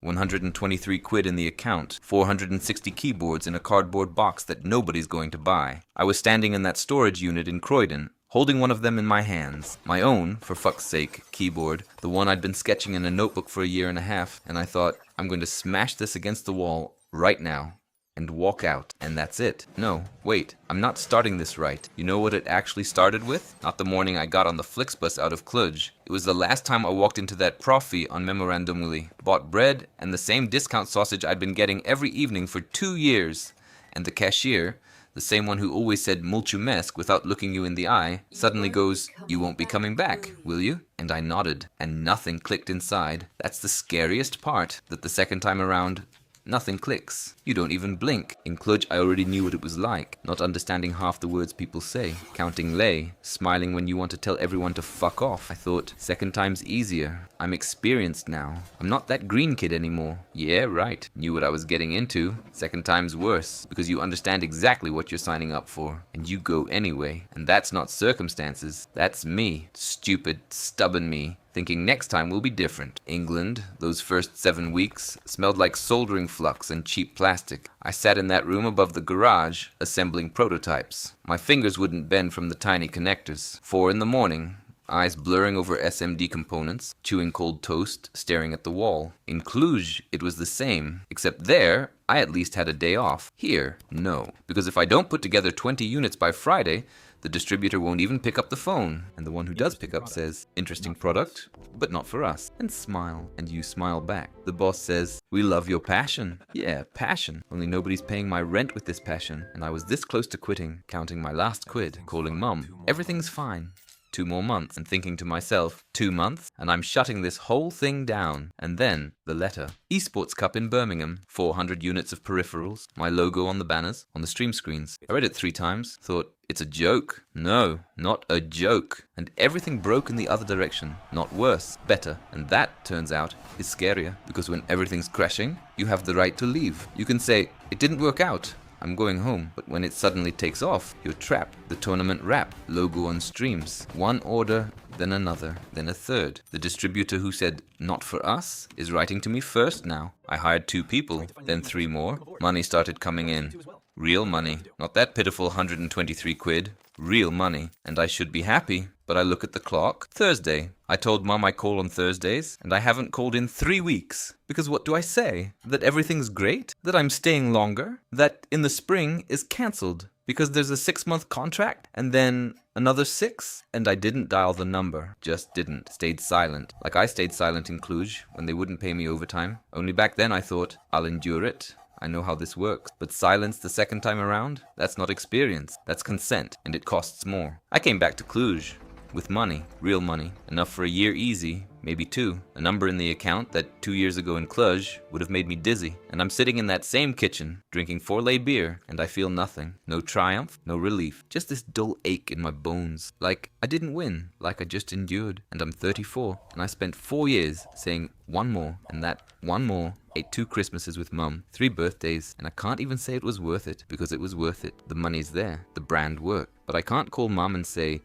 123 quid in the account, 460 keyboards in a cardboard box that nobody's going to buy. I was standing in that storage unit in Croydon, holding one of them in my hands. My own, for fuck's sake, keyboard, the one I'd been sketching in a notebook for a year and a half, and I thought, I'm going to smash this against the wall right now. And walk out, and that's it. No, wait, I'm not starting this right. You know what it actually started with? Not the morning I got on the Flixbus out of Cluj. It was the last time I walked into that profi on Memorandumuli, bought bread and the same discount sausage I'd been getting every evening for 2 years. And the cashier, the same one who always said mulțumesc without looking you in the eye, suddenly goes, "You won't be coming back, will you?" And I nodded, and nothing clicked inside. That's the scariest part, that the second time around, nothing clicks. You don't even blink. In Cluj, I already knew what it was like, not understanding half the words people say, counting lei, smiling when you want to tell everyone to fuck off. I thought, second time's easier. I'm experienced now. I'm not that green kid anymore. Yeah, right. Knew what I was getting into. Second time's worse, because you understand exactly what you're signing up for, and you go anyway. And that's not circumstances. That's me. Stupid, stubborn me. Thinking next time will be different. England, those first 7 weeks, smelled like soldering flux and cheap plastic. I sat in that room above the garage, assembling prototypes. My fingers wouldn't bend from the tiny connectors. 4 in the morning, eyes blurring over SMD components, chewing cold toast, staring at the wall. In Cluj, it was the same, except there, I at least had a day off. Here, no. Because if I don't put together 20 units by Friday, the distributor won't even pick up the phone. And the one who does pick up says, "Interesting product, but not for us." And smile. And you smile back. The boss says, "We love your passion." Yeah, passion. Only nobody's paying my rent with this passion. And I was this close to quitting, counting my last quid, calling mum. Everything's fine. 2 more months, and thinking to myself, 2 months, and I'm shutting this whole thing down. And then, the letter. Esports Cup in Birmingham, 400 units of peripherals, my logo on the banners, on the stream screens. I read it 3 times, thought, it's a joke. No, not a joke. And everything broke in the other direction. Not worse, better. And that, turns out, is scarier. Because when everything's crashing, you have the right to leave. You can say, it didn't work out. I'm going home. But when it suddenly takes off, you're trapped. The tournament wrap, logo on streams. One order, then another, then a third. The distributor who said, "Not for us," is writing to me first now. I hired 2 people, then 3 more. Money started coming in. Real money. Not that pitiful 123 quid. Real money. And I should be happy. But I look at the clock. Thursday. I told Mum I call on Thursdays, and I haven't called in 3 weeks. Because what do I say? That everything's great? That I'm staying longer? That in the spring is cancelled? Because there's a 6-month contract, and then another 6? And I didn't dial the number. Just didn't. Stayed silent. Like I stayed silent in Cluj, when they wouldn't pay me overtime. Only back then I thought, I'll endure it. I know how this works. But silence the second time around? That's not experience. That's consent, and it costs more. I came back to Cluj. With money, real money, enough for a year easy, maybe 2. A number in the account that 2 years ago in Cluj would have made me dizzy. And I'm sitting in that same kitchen, drinking 4 lei beer, and I feel nothing. No triumph, no relief. Just this dull ache in my bones. Like I didn't win, like I just endured. And I'm 34, and I spent 4 years saying one more, and that one more. Ate 2 Christmases with Mum, 3 birthdays, and I can't even say it was worth it, because it was worth it. The money's there, the brand worked. But I can't call Mum and say,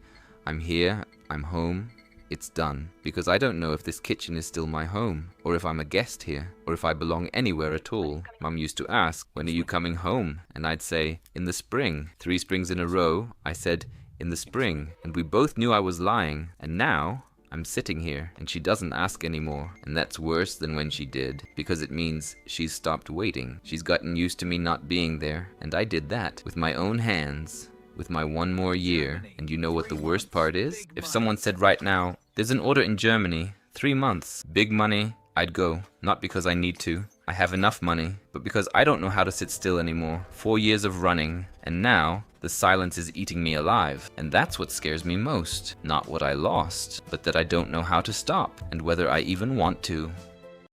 I'm here, I'm home, it's done. Because I don't know if this kitchen is still my home, or if I'm a guest here, or if I belong anywhere at all. Mum used to ask, when are you coming home? And I'd say, in the spring. 3 springs in a row, I said, in the spring. And we both knew I was lying. And now, I'm sitting here, and she doesn't ask anymore. And that's worse than when she did, because it means she's stopped waiting. She's gotten used to me not being there, and I did that with my own hands. With my 1 more year. And you know what the worst part is? If someone said right now, there's an order in Germany, 3 months, big money, I'd go. Not because I need to. I have enough money, but because I don't know how to sit still anymore. 4 years of running, and now the silence is eating me alive. And that's what scares me most. Not what I lost, but that I don't know how to stop, and whether I even want to.